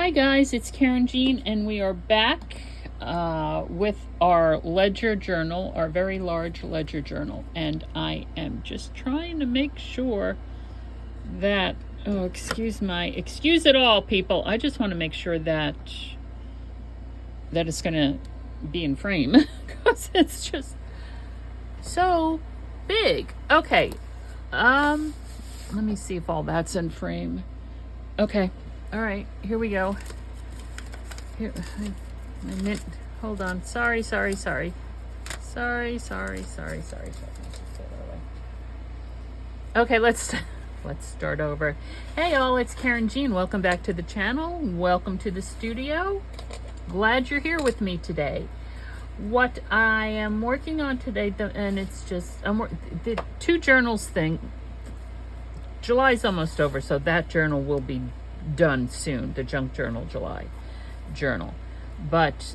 Hi guys, it's Karynjean and we are back with our ledger journal, our very large ledger journal. And I am just trying to make sure that, excuse it all, people. I just want to make sure that it's going to be in frame because it's just so big. Okay, let me see if all that's in frame. Okay. All right, here we go. Here, hold on. Sorry. Okay, let's start over. Hey all, it's Karynjean. Welcome back to the channel. Welcome to the studio. Glad you're here with me today. What I am working on today, and it's just the two journals thing. July's almost over, so that journal will be done soon, the junk journal July journal, but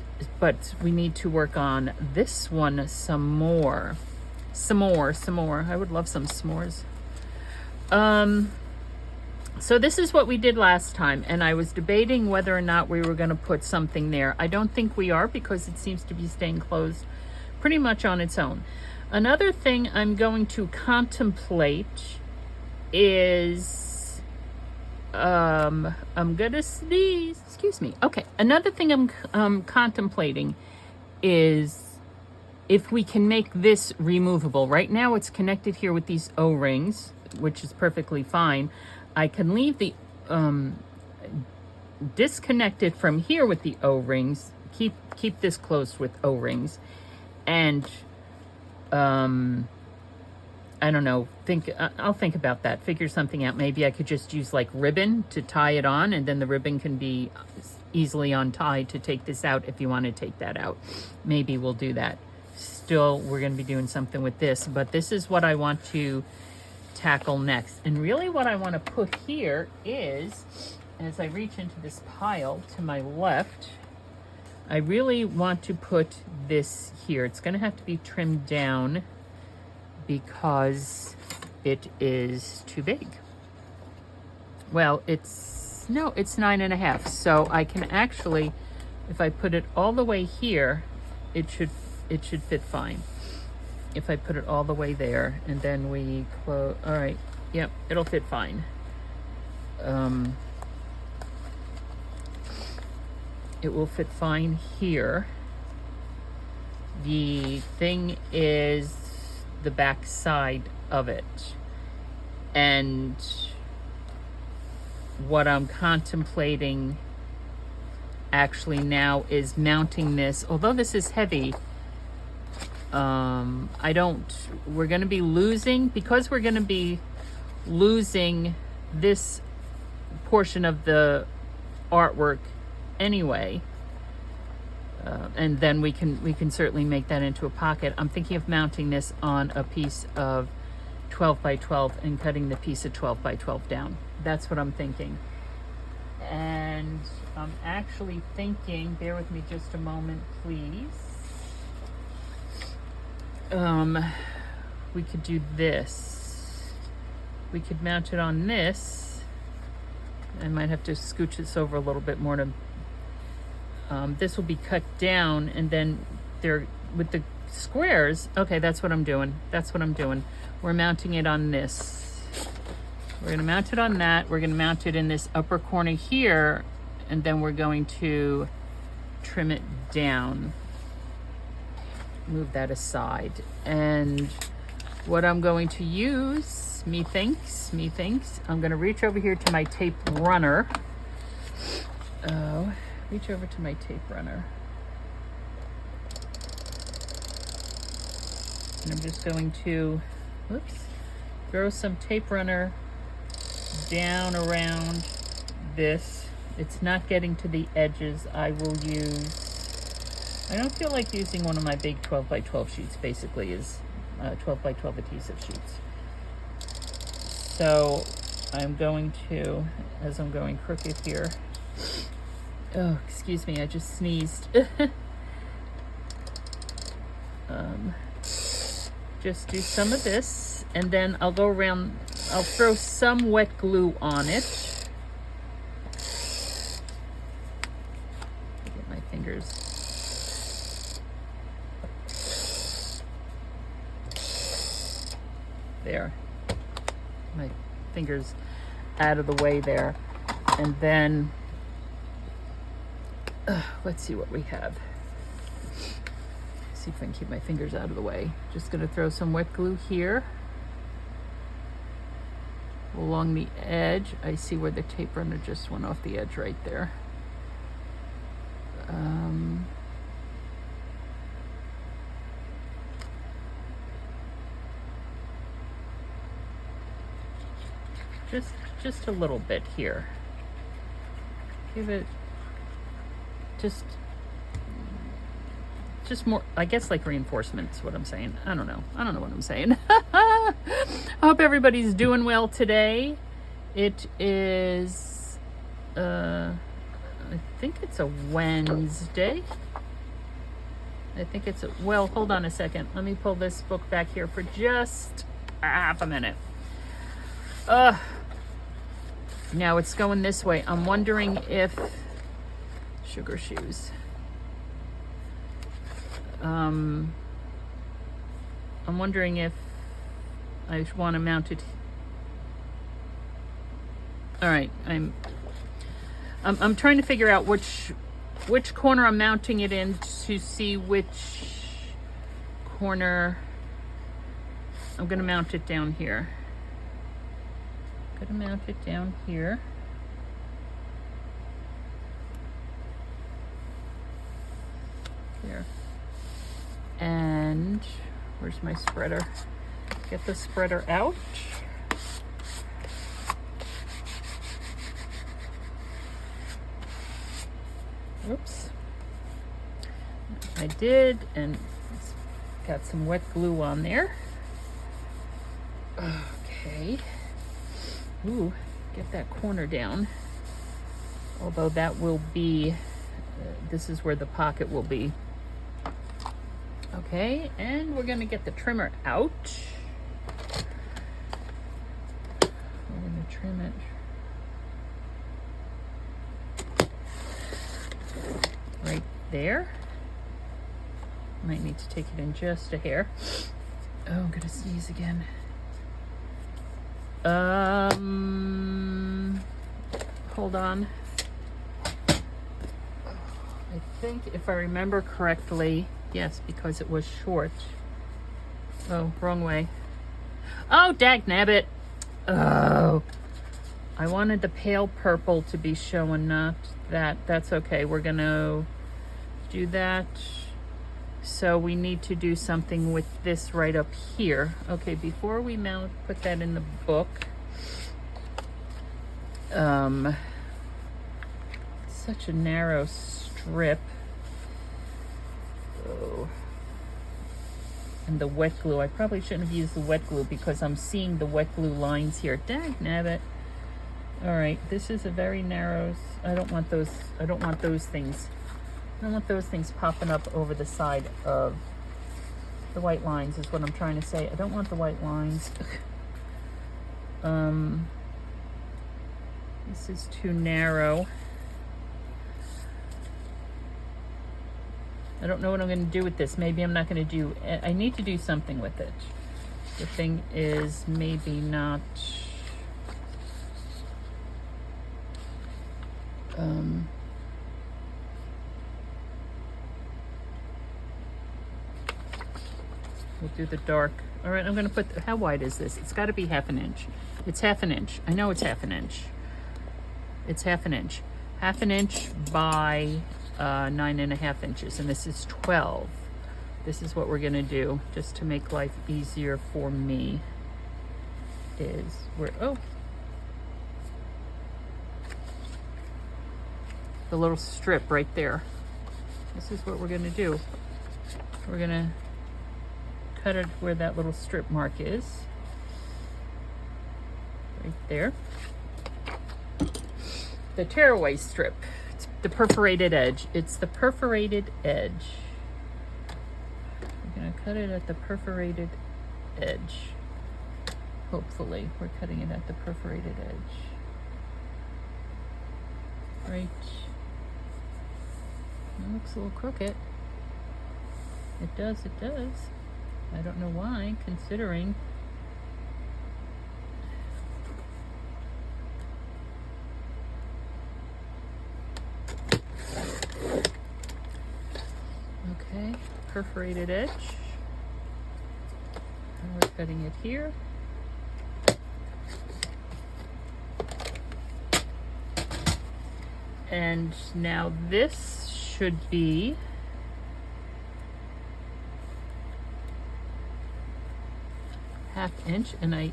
we need to work on this one some more. I would love some s'mores. So this is what we did last time, and I was debating whether or not we were going to put something there. I don't think we are, because it seems to be staying closed pretty much on its own. Another thing I'm going to contemplate is I'm gonna sneeze. Excuse me. Okay. Another thing I'm contemplating is if we can make this removable. Right now it's connected here with these O-rings, which is perfectly fine. I can leave the disconnected from here with the O-rings. Keep this closed with O-rings, and I don't know, I'll think about that, figure something out. Maybe I could just use like ribbon to tie it on, and then the ribbon can be easily untied to take this out if you want to take that out. Maybe we'll do that. Still, we're going to be doing something with this, but this is what I want to tackle next. And really what I want to put here is, as I reach into this pile to my left, I really want to put this here. It's going to have to be trimmed down because it is too big. Well, it's 9.5. So I can actually, if I put it all the way here, it should fit fine. If I put it all the way there, and then we close, all right, yep, it'll fit fine. It will fit fine here. The thing is the back side of it, and what I'm contemplating actually now is mounting this. Although this is heavy, we're going to be losing, because we're going to be losing this portion of the artwork anyway. And then we can certainly make that into a pocket. I'm thinking of mounting this on a piece of 12 by 12 and cutting the piece of 12 by 12 down. That's what I'm thinking. And I'm actually thinking, bear with me just a moment, please. We could do this. We could mount it on this. I might have to scooch this over a little bit more to this will be cut down, and then there with the squares. Okay, that's what I'm doing. We're mounting it on this. We're going to mount it on that. We're going to mount it in this upper corner here, and then we're going to trim it down. Move that aside. And what I'm going to use, methinks, I'm going to reach over here to my tape runner. Reach over to my tape runner. And I'm just going to, throw some tape runner down around this. It's not getting to the edges. I don't feel like using one of my big 12 by 12 sheets, basically, is 12 by 12 adhesive sheets. So I'm going to, as I'm going crooked here, oh, excuse me, I just sneezed. Just do some of this, and then I'll go around, I'll throw some wet glue on it. fingers. There. My fingers out of the way there. And then, let's see what we have. See if I can keep my fingers out of the way. Just gonna throw some wet glue here. Along the edge, I see where the tape runner just went off the edge right there. Just a little bit here. Give it just more, I guess, like reinforcement is what I'm saying. I don't know what I'm saying. I hope everybody's doing well today. It is I think it's a Wednesday. Well, hold on a second. Let me pull this book back here for just a half a minute. Now it's going this way. I'm wondering if sugar shoes. I'm wondering if I want to mount it. All right, I'm trying to figure out which corner I'm mounting it in to see which corner I'm going to mount it down here. Going to mount it down here. Here. And where's my spreader? Get the spreader out. Oops. I did, and it's got some wet glue on there. Okay. Ooh, get that corner down. Although that will be, this is where the pocket will be. Okay, and we're gonna get the trimmer out. We're gonna trim it right there. Might need to take it in just a hair. Oh, I'm gonna sneeze again. Hold on. I think if I remember correctly, yes, because it was short. Oh, wrong way. Oh, dagnabbit. Oh, I wanted the pale purple to be showing, not that. That's okay. We're gonna do that. So we need to do something with this right up here. Okay, before we put that in the book. Such a narrow strip. Oh. And the wet glue. I probably shouldn't have used the wet glue because I'm seeing the wet glue lines here. Dagnabbit. All right, this is a very narrow. I don't want those things. I don't want those things popping up over the side of the white lines is what I'm trying to say. I don't want the white lines. This is too narrow. I don't know what I'm going to do with this. Maybe I'm not going to do, I need to do something with it. The thing is maybe not, we'll do the dark. All right, I'm going to put, how wide is this? It's got to be half an inch. It's half an inch. I know it's half an inch. It's half an inch. Half an inch by 9.5 inches, and this is 12. This is what we're going to do just to make life easier for me. Is the little strip right there. This is what we're going to do. We're going to cut it where that little strip mark is. Right there. The tearaway strip. It's the perforated edge. It's the perforated edge. We're going to cut it at the perforated edge. Hopefully, we're cutting it at the perforated edge. Right It looks a little crooked. It does, it does. I don't know why, considering. Okay, perforated edge. And we're cutting it here. And now this should be ½ inch, and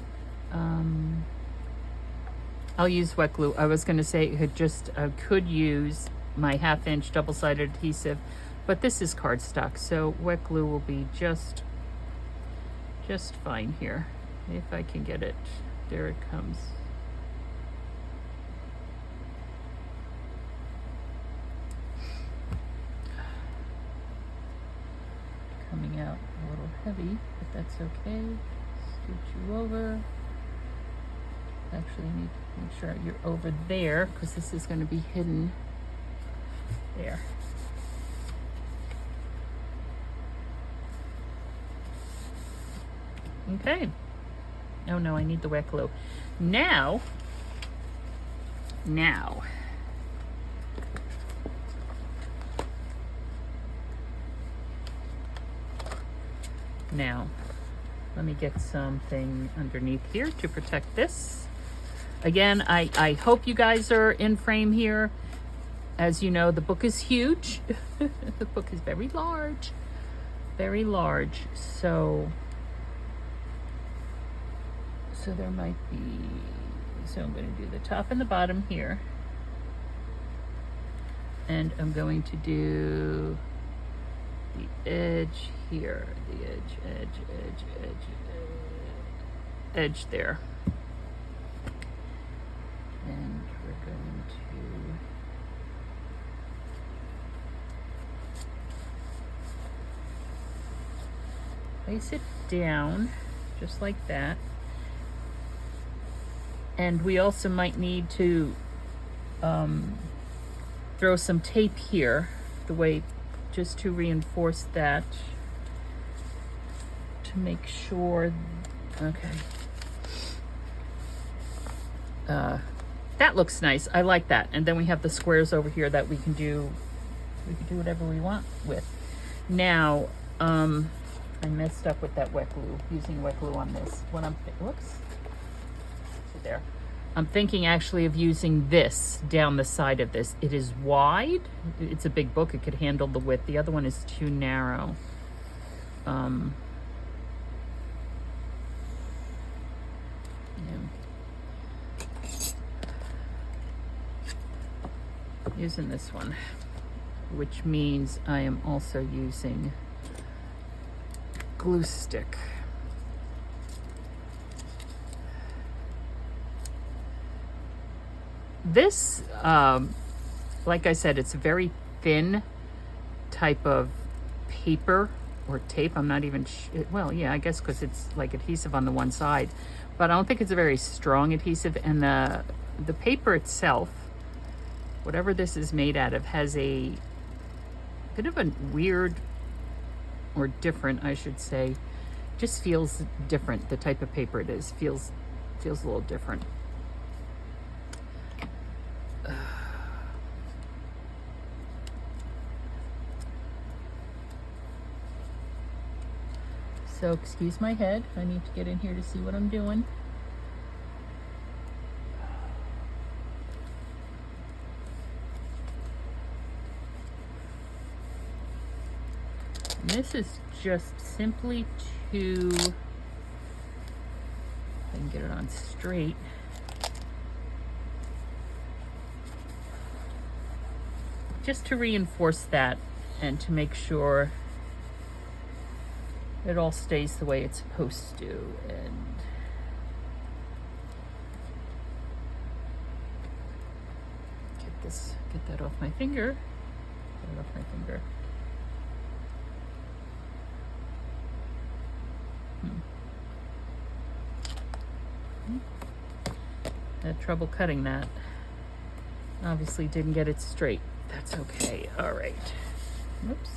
I'll use wet glue. I was going to say I could use my ½ inch double-sided adhesive, but this is cardstock, so wet glue will be just fine here. If I can get it. There it comes. Coming out a little heavy, but that's okay. Scoot you over. Actually, you need to make sure you're over there because this is going to be hidden there. Okay. Oh no, I need the wet glue. Now, let me get something underneath here to protect this. Again, I hope you guys are in frame here. As you know, the book is huge. The book is very large. Very large. So there might be, so I'm going to do the top and the bottom here. And I'm going to do the edge here, the edge there. And we're going to place it down just like that. And we also might need to throw some tape here, the way, just to reinforce that, to make sure. Okay. That looks nice. I like that. And then we have the squares over here that we can do whatever we want with. Now, I messed up with that wet glue, using wet glue on this. When whoops. There. I'm thinking actually of using this down the side of this. It is wide. It's a big book. It could handle the width. The other one is too narrow. Using this one, which means I am also using glue stick. This, like I said, it's a very thin type of paper or tape. I'm not even well, yeah, I guess because it's like adhesive on the one side, but I don't think it's a very strong adhesive. And the paper itself, whatever this is made out of, has a bit of a weird, or different, I should say, just feels different. The type of paper it is feels a little different. So excuse my head. I need to get in here to see what I'm doing. And this is just simply to, if I can get it on straight. Just to reinforce that and to make sure it all stays the way it's supposed to. And get that off my finger. Get it off my finger. Had trouble cutting that. Obviously didn't get it straight. That's okay. All right. Oops.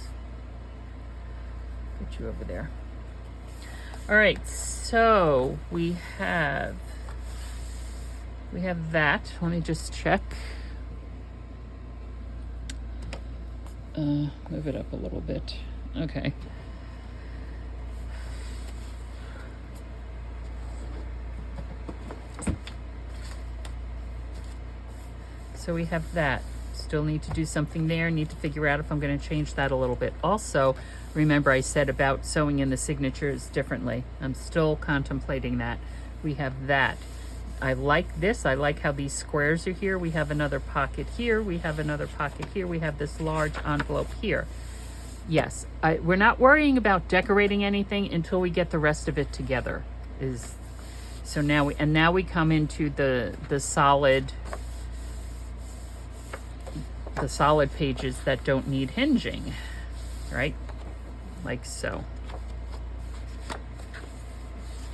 Put you over there. All right, so we have that. Let me just check. Move it up a little bit. Okay. So we have that. Still need to do something there. Need to figure out if I'm going to change that a little bit. Also, remember I said about sewing in the signatures differently. I'm still contemplating that. We have that. I like this. I like how these squares are here. We have another pocket here. We have another pocket here. We have this large envelope here. Yes, we're not worrying about decorating anything until we get the rest of it together. So now we come into the solid pages that don't need hinging, right? Like so.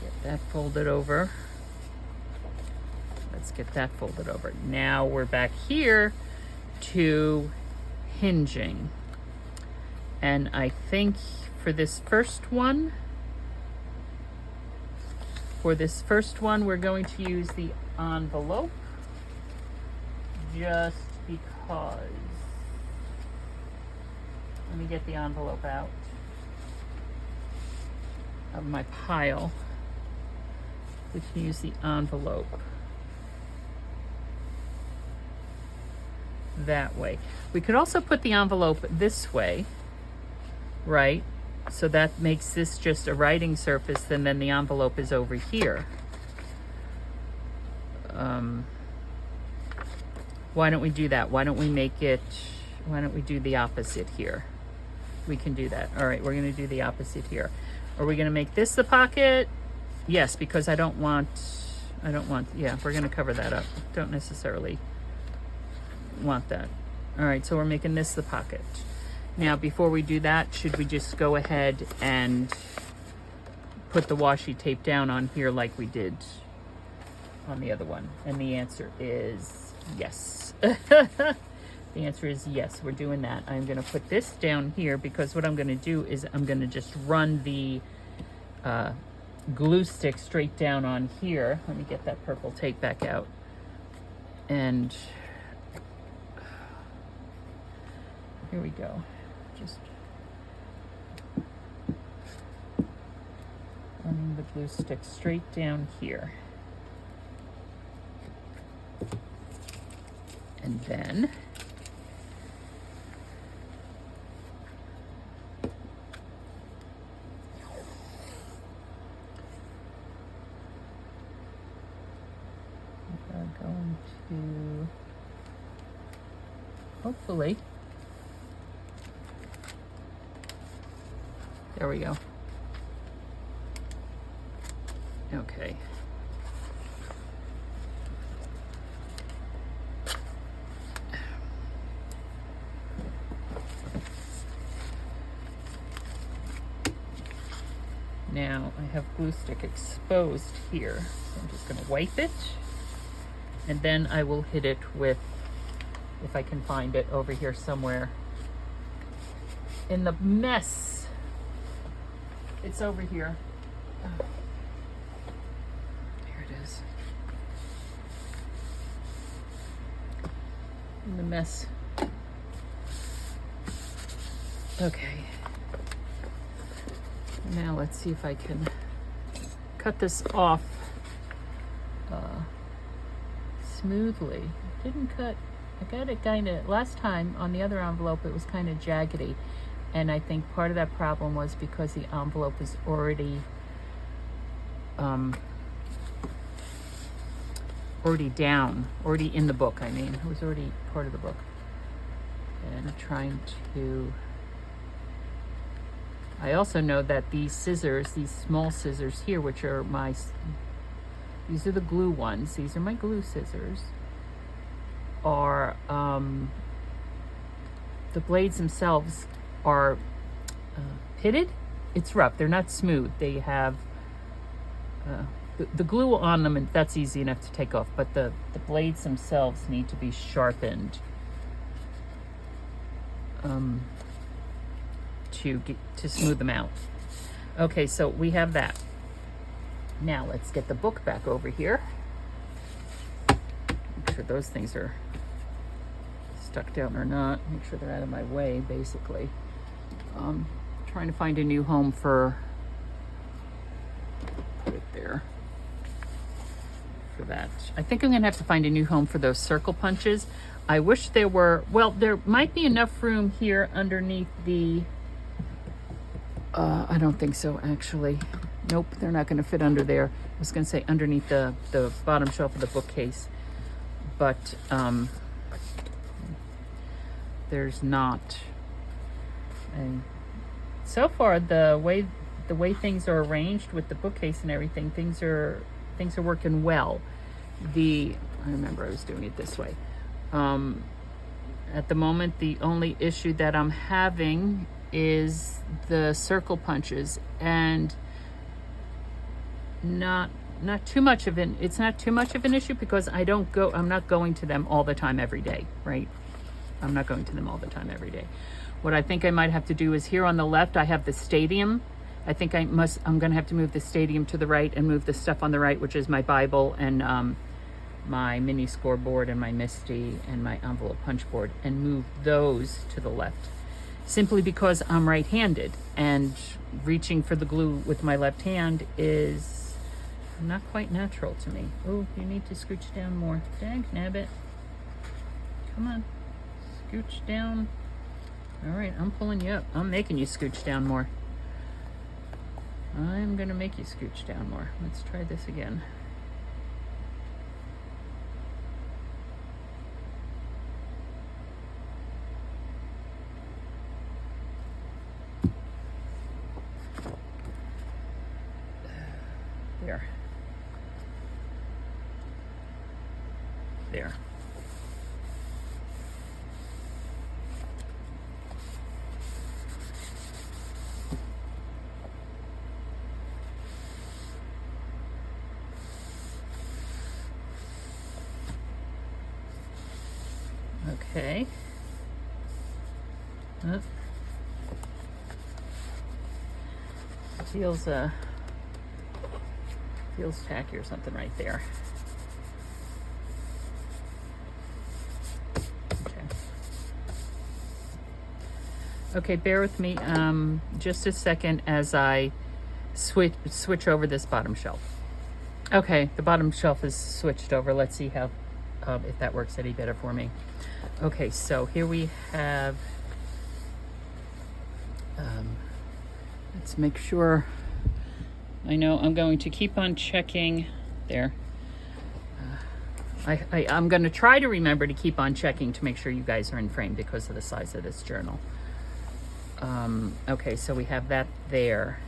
Get that folded over. Let's get that folded over. Now we're back here to hinging. And I think for this first one, we're going to use the envelope just because. Let me get the envelope out of my pile. We can use the envelope that way. We could also put the envelope this way, right? So that makes this just a writing surface, and then the envelope is over here. Why don't we do that? Why don't we do the opposite here? We can do that. All right, we're gonna do the opposite here. Are we gonna make this the pocket? Yes, because I don't want, yeah, we're gonna cover that up. Don't necessarily want that. All right, so we're making this the pocket. Now, before we do that, should we just go ahead and put the washi tape down on here like we did on the other one? And the answer is yes. The answer is yes, we're doing that. I'm gonna put this down here because what I'm gonna do is I'm gonna just run the glue stick straight down on here. Let me get that purple tape back out. And here we go. Just running the glue stick straight down here. And then we are going to hopefully, there we go. Okay. Now I have glue stick exposed here, so I'm just going to wipe it, and then I will hit it with, if I can find it over here somewhere in the mess. It's over here. Oh. There it is. In the mess. Okay. Now let's see if I can cut this off smoothly. It didn't cut. I got it kind of, last time on the other envelope it was kind of jaggedy, and I think part of that problem was because the envelope was already already in the book. I mean, it was already part of the book. And trying to, I also know that these scissors, these small scissors here, which are my, these are the glue ones, these are my glue scissors, are, the blades themselves are pitted. It's rough, they're not smooth. They have the glue on them, and that's easy enough to take off, but the blades themselves need to be sharpened. to smooth them out. Okay, so we have that. Now let's get the book back over here. Make sure those things are stuck down or not. Make sure they're out of my way, basically. Trying to find a new home for, put it there, for that. I think I'm gonna have to find a new home for those circle punches. I wish there were, well, there might be enough room here underneath the, I don't think so, actually. Nope, they're not gonna fit under there. I was gonna say underneath the bottom shelf of the bookcase, but there's not. And so far, the way things are arranged with the bookcase and everything, things are working well. I remember I was doing it this way. At the moment, the only issue that I'm having is the circle punches, and not too much of an, it's not too much of an issue because I'm not going to them all the time every day, right? I'm not going to them all the time every day. What I think I might have to do is here on the left, I have the stadium. I think I'm gonna have to move the stadium to the right and move the stuff on the right, which is my Bible and my mini scoreboard and my Misty and my envelope punch board, and move those to the left. Simply because I'm right-handed, and reaching for the glue with my left hand is not quite natural to me. Oh, you need to scooch down more. Dang nabbit. Come on, scooch down. All right, I'm pulling you up. I'm making you scooch down more. I'm gonna make you scooch down more. Let's try this again. There. There. Okay. Feels tacky or something right there. Okay, bear with me just a second as I switch over this bottom shelf. Okay, the bottom shelf is switched over. Let's see how if that works any better for me. Okay, so here we have, let's make sure, I know I'm going to keep on checking there. I'm going to try to remember to keep on checking to make sure you guys are in frame because of the size of this journal. Okay, so we have that there.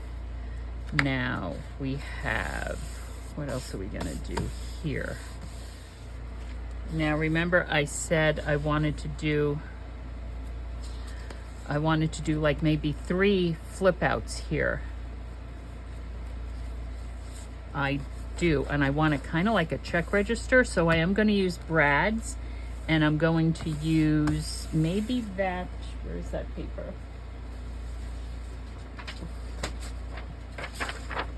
Now we have, what else are we going to do here? Now remember I said I wanted to do like maybe 3 flip outs here. I do, and I want it kind of like a check register, so I am going to use Brad's, and I'm going to use maybe that, where is that paper?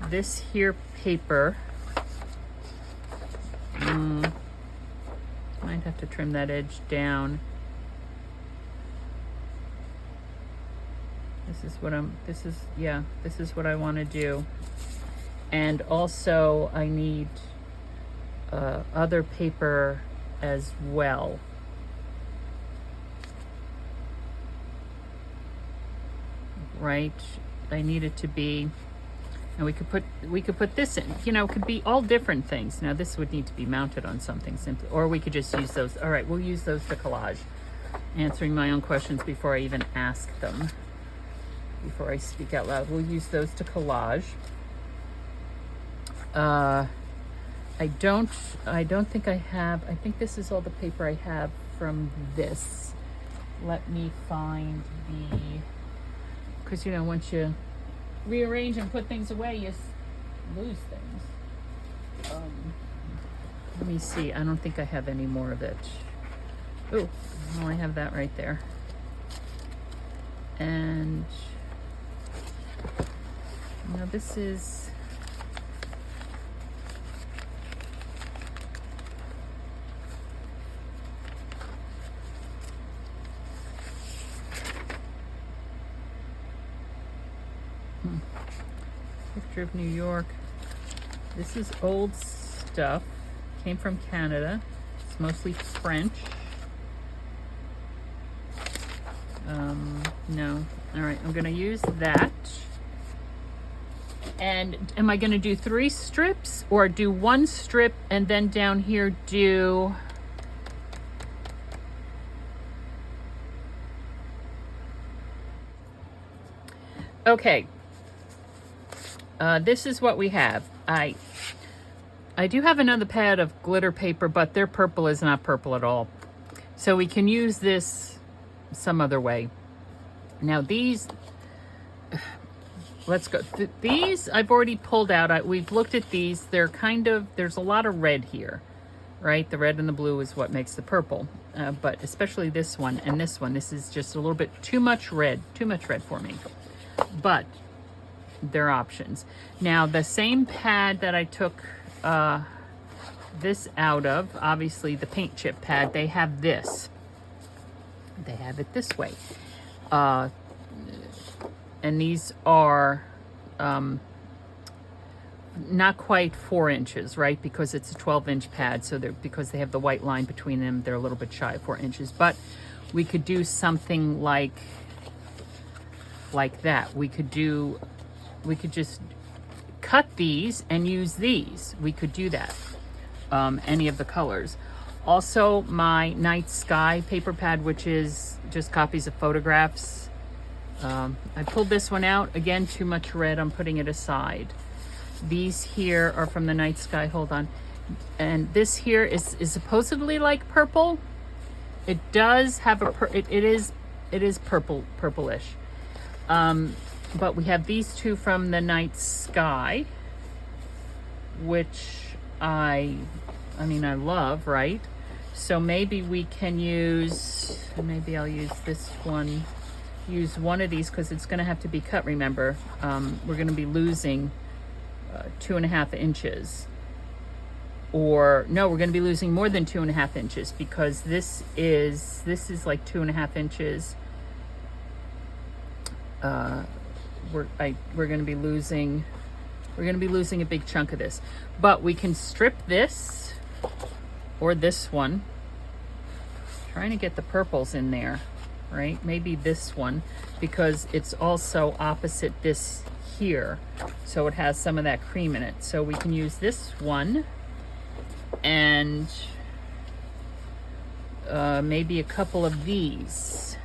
This here paper. Might have to trim that edge down. This is what I want to do. And also I need other paper as well. Right? I need it to be, and we could put this in, you know, it could be all different things. Now this would need to be mounted on something simply, or we could just use those. All right, we'll use those to collage. Answering my own questions before I even ask them, before I speak out loud. We'll use those to collage. I don't think I have, I think this is all the paper I have from this. Let me find the, because you know, once you rearrange and put things away, you lose things. Let me see. I don't think I have any more of it. Oh, well, I have that right there. And Now this is, picture of New York. This is old stuff, came from Canada. It's mostly French. No. All right, I'm gonna use that. And am I gonna do 3 strips or do 1 strip and then down here do, okay. This is what we have. I do have another pad of glitter paper, but their purple is not purple at all. So we can use this some other way. Now these, let's go. These I've already pulled out. We've looked at these. They're kind of, there's a lot of red here, right? The red and the blue is what makes the purple. But especially this one and this one. This is just a little bit too much red for me. But they're options. Now the same pad that I took this out of, obviously the paint chip pad, they have this. They have it this way. And these are not quite 4 inches, right? Because it's a 12-inch pad, so because they have the white line between them, they're a little bit shy of 4 inches. But we could do something like that. We could just cut these and use these. We could do that. Any of the colors. Also, my night sky paper pad, which is just copies of photographs. I pulled this one out. Again, too much red. I'm putting it aside. These here are from the night sky. Hold on. And this here is supposedly like purple. It does have it is purplish. But we have these two from the night sky, which I love, right? So maybe we can use, maybe I'll use this one, use one of these because it's going to have to be cut, remember. We're going to be losing 2.5 inches. Or, no, we're going to be losing more than 2.5 inches because this is like 2.5 inches. We're going to be losing a big chunk of this. But we can strip this or this one. Trying to get the purples in there, right? Maybe this one because it's also opposite this here. So it has some of that cream in it. So we can use this one and maybe a couple of these.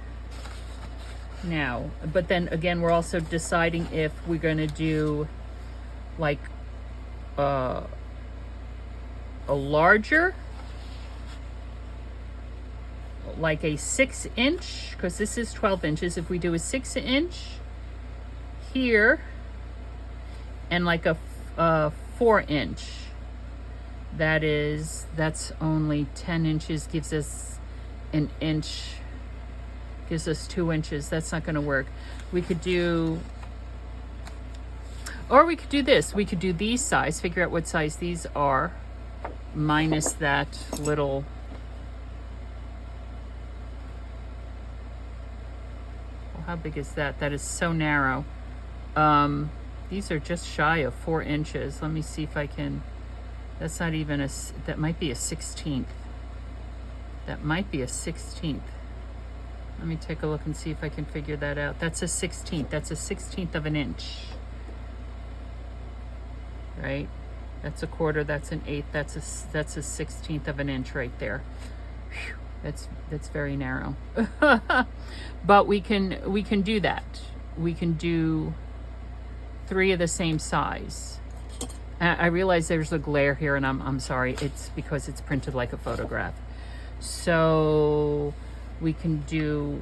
Now, but then again, we're also deciding if we're going to do like a larger, like a 6-inch, because this is 12 inches. If we do a 6-inch here and like a 4-inch, that's only 10 inches, gives us an inch, gives us 2 inches. That's not going to work. We could do, or we could do this. We could do these size, figure out what size these are, minus that little, well, how big is that? That is so narrow. These are just shy of 4 inches. Let me see if I can, that's not even a, that might be a 16th. That might be a 16th. Let me take a look and see if I can figure that out. That's a 16th. That's a 16th of an inch. Right? That's a quarter. That's an eighth. That's a 16th of an inch right there. Whew, that's very narrow. But we can do that. We can do 3 of the same size. I realize there's a glare here, and I'm sorry. It's because it's printed like a photograph. So we can do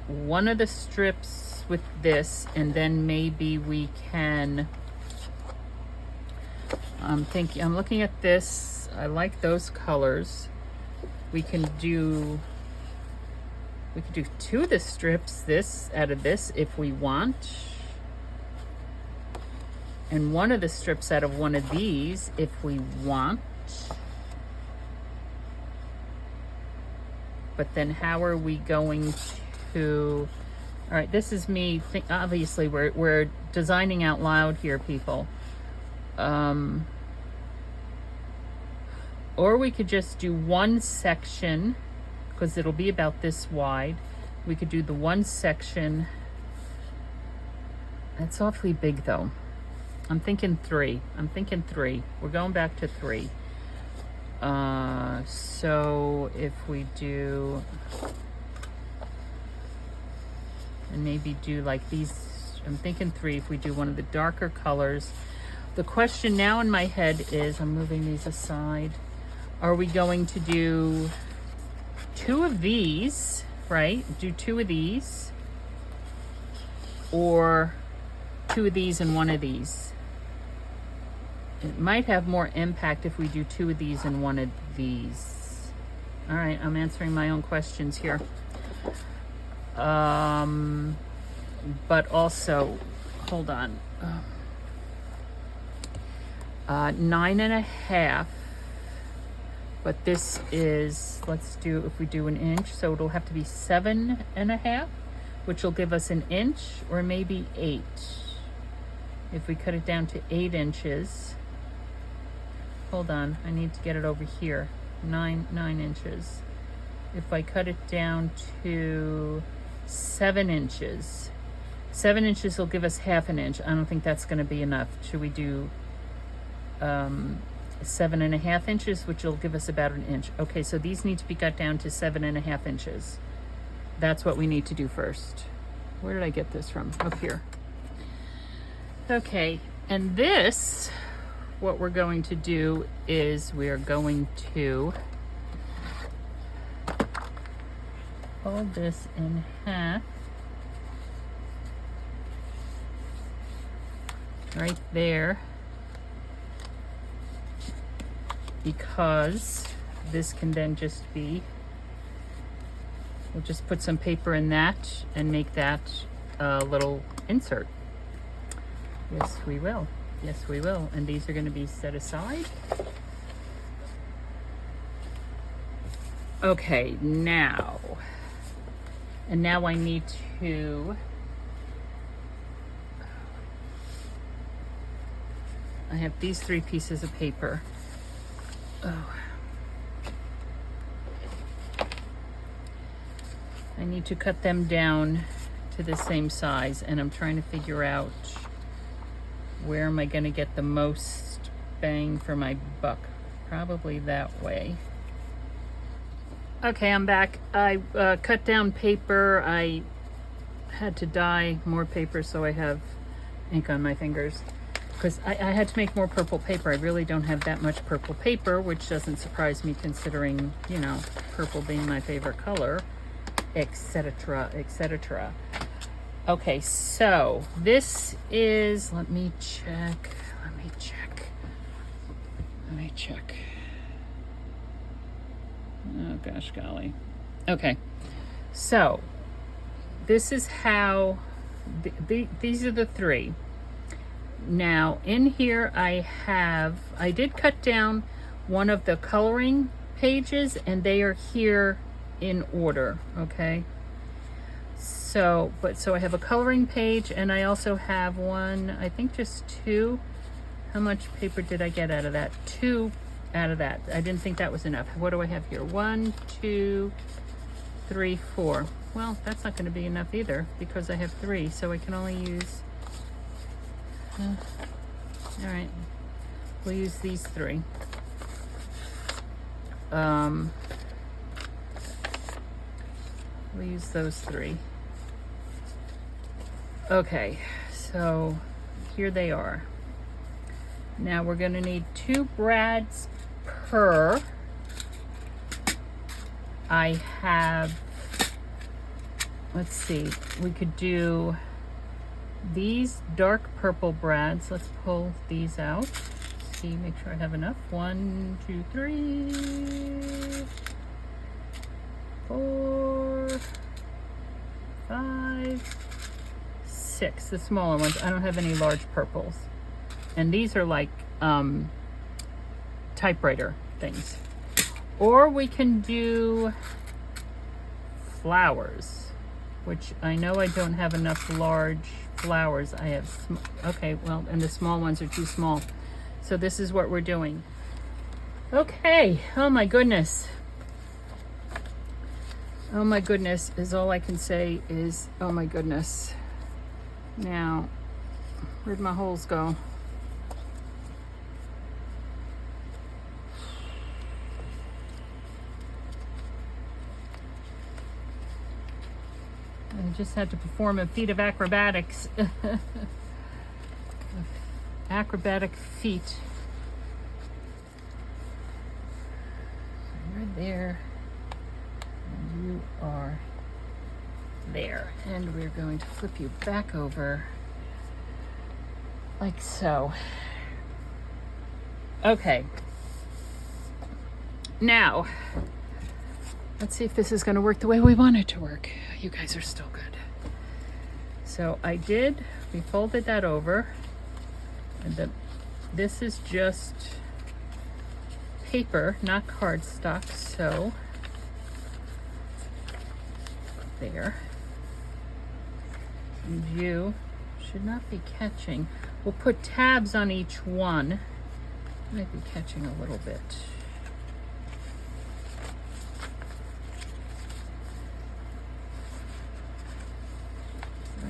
one of the strips with this, and then maybe we can, I'm looking at this. I like those colors. We could do 2 of the strips out of this if we want. and one of the strips out of one of these if we want. But then how are we going to, all right, this is me, obviously we're designing out loud here, people. Or we could just do one section, because it'll be about this wide. We could do the one section. That's awfully big though. I'm thinking 3. We're going back to 3. So if we do, and maybe do like these, I'm thinking 3 if we do one of the darker colors. The question now in my head is, I'm moving these aside. Are we going to do 2 of these, right? Do 2 of these, or 2 of these and 1 of these? It might have more impact if we do 2 of these and 1 of these. All right, I'm answering my own questions here. But also, hold on. 9.5. But this is, let's do, if we do an inch, so it'll have to be 7.5, which will give us an inch, or maybe 8. If we cut it down to 8 inches, hold on, I need to get it over here. 9 inches. If I cut it down to 7 inches, 7 inches will give us half an inch. I don't think that's going to be enough. Should we do 7.5 inches, which will give us about an inch? Okay, so these need to be cut down to 7.5 inches. That's what we need to do first. Where did I get this from? Up here. Okay, and this, what we're going to do is we are going to fold this in half right there, because this can then just be, we'll just put some paper in that and make that a little insert. Yes, we will. Yes, we will. And these are going to be set aside. Okay, now, and now I need to, I have these 3 pieces of paper. Oh. I need to cut them down to the same size, and I'm trying to figure out where am I going to get the most bang for my buck. Probably that way. Okay, I'm back. I cut down paper. I had to dye more paper, so I have ink on my fingers, because I had to make more purple paper. I really don't have that much purple paper, which doesn't surprise me considering, you know, purple being my favorite color, etc., etc. Okay, so this is, let me check. Oh gosh golly. Okay, so this is how, these are the 3. Now in here I did cut down one of the coloring pages, and they are here in order, okay? So, so I have a coloring page, and I also have one, I think just 2. How much paper did I get out of that? 2 out of that. I didn't think that was enough. What do I have here? 1, 2, 3, 4. Well, that's not going to be enough either, because I have 3, so I can only use, all right, we'll use these 3. We'll use those 3. Okay, so here they are. Now we're going to need 2 brads per. I have, let's see, we could do these dark purple brads. Let's pull these out. See, make sure I have enough. 1, 2, 3, 4, 5, 6. The smaller ones. I don't have any large purples. And these are like typewriter things. Or we can do flowers, which I know I don't have enough large flowers. I have, okay, well, and the small ones are too small. So this is what we're doing. Okay, oh my goodness. Oh my goodness is all I can say is, oh my goodness. Now, where'd my holes go? I just had to perform a feat of acrobatics. Acrobatic feat. You're there. And you are there. And we're going to flip you back over like so. Okay. Now, let's see if this is going to work the way we want it to work. You guys are still good. So we folded that over, and this is just paper, not cardstock, so there. And you should not be catching. We'll put tabs on each one. Might be catching a little bit.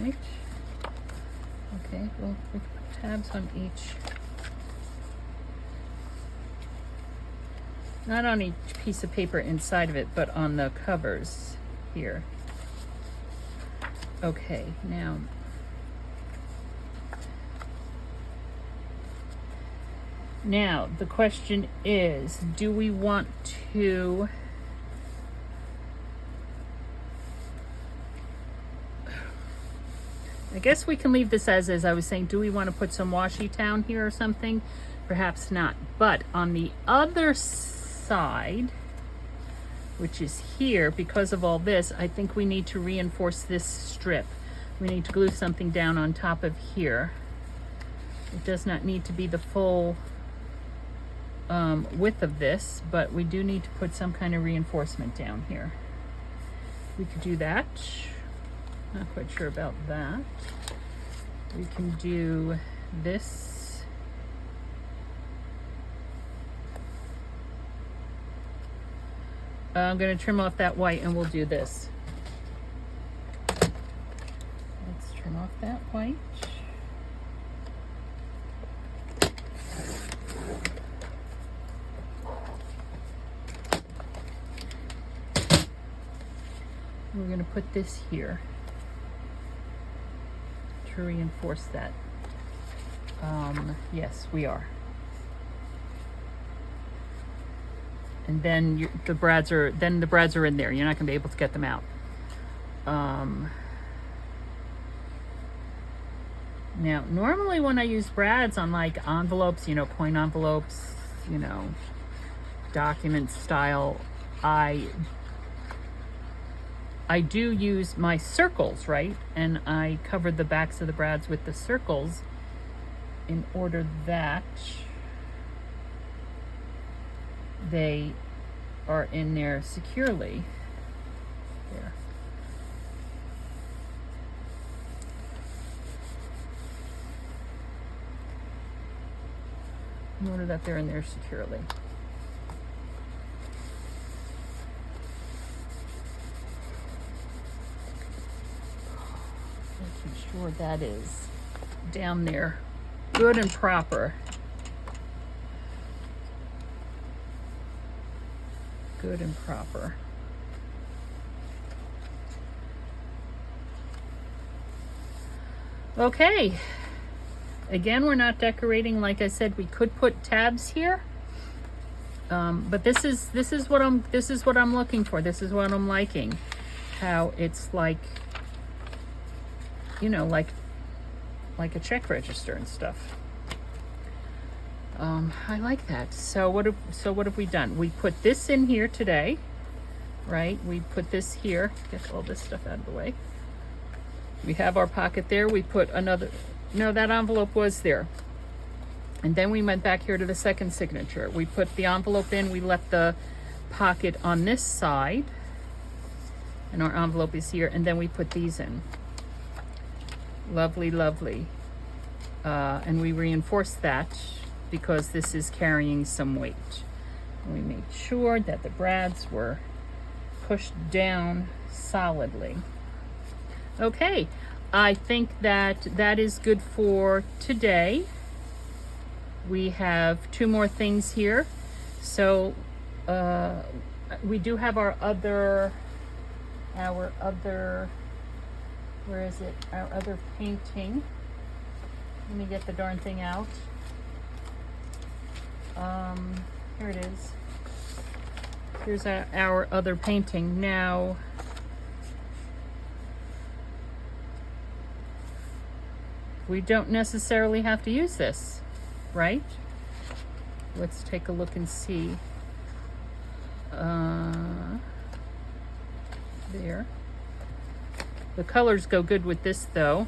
Right? Okay, well, we can put tabs on each. Not on each piece of paper inside of it, but on the covers here. Okay, now the question is, do we want to I guess we can leave this as is. I was saying, do we want to put some washi town here or something? Perhaps not. But on the other side, which is here, because of all this, I think we need to reinforce this strip. We need to glue something down on top of here. It does not need to be the full width of this, but we do need to put some kind of reinforcement down here. We could do that. Not quite sure about that. We can do this. I'm going to trim off that white and we'll do this. Let's trim off that white. We're going to put this here to reinforce that. Yes, we are. And then the brads are in there. You're not going to be able to get them out. Now, normally when I use brads on like envelopes, coin envelopes, document style, I do use my circles, right? And I covered the backs of the brads with the circles in order that they are in there securely. There. In order that they're in there securely. Making sure that is down there good and proper. Good and proper. Okay. Again, we're not decorating. Like I said, we could put tabs here. But this is what I'm looking for. This is what I'm liking. How it's like, like a check register and stuff. I like that. So what have we done? We put this in here today, right? We put this here. Get all this stuff out of the way. We have our pocket there. We put another. No, that envelope was there. And then we went back here to the second signature. We put the envelope in, we left the pocket on this side, and our envelope is here, and then we put these in. Lovely, lovely. And we reinforced that because this is carrying some weight. And we made sure that the brads were pushed down solidly. Okay, I think that is good for today. We have 2 more things here. So we do have our other, where is it? Our other painting. Let me get the darn thing out. Here it is. Here's our other painting. Now, we don't necessarily have to use this, right? Let's take a look and see. There. The colors go good with this though.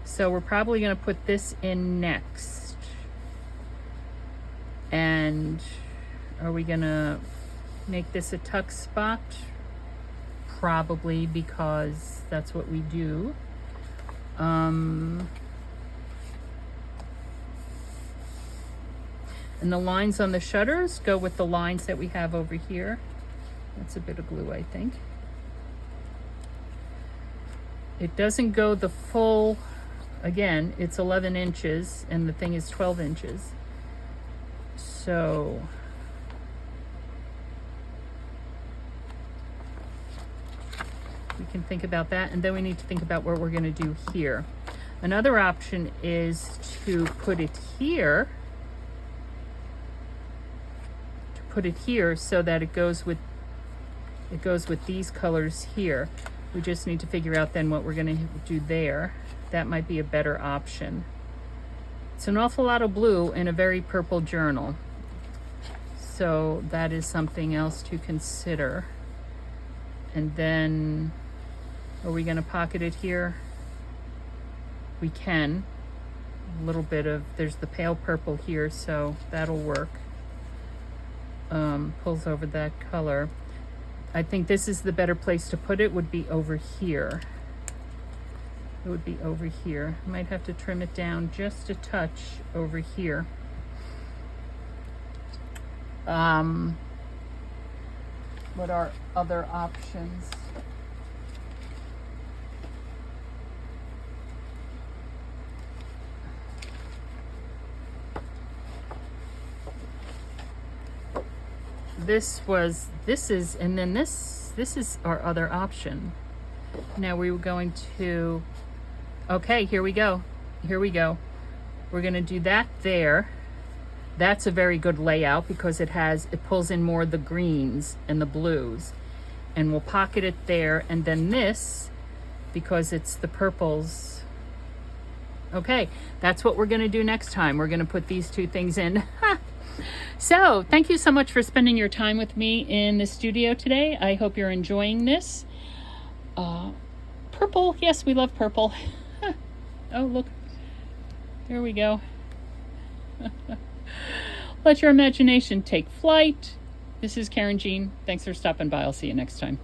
So we're probably going to put this in next. And are we going to make this a tuck spot? Probably, because that's what we do. And the lines on the shutters go with the lines that we have over here. That's a bit of glue, I think. It doesn't go the full, again, it's 11 inches and the thing is 12 inches. So we can think about that, and then we need to think about what we're going to do here. Another option is to put it here. So that it goes with these colors here. We just need to figure out then what we're going to do there. That might be a better option. It's an awful lot of blue in a very purple journal. So that is something else to consider. And then, are we going to pocket it here? We can. A little bit of, there's the pale purple here, so that'll work. Pulls over that color. I think this is the better place to put it, would be over here. It would be over here. I might have to trim it down just a touch over here. What are other options? This is, and then this is our other option. Now we were going to, okay, here we go. We're going to do that there. That's a very good layout because it pulls in more of the greens and the blues. And we'll pocket it there, and then this, because it's the purples. Okay, that's what we're going to do next time. We're going to put these 2 things in. So, thank you so much for spending your time with me in the studio today. I hope you're enjoying this. Purple, yes, we love purple. Oh, look, there we go. Let your imagination take flight. This is Karynjean. Thanks for stopping by. I'll see you next time.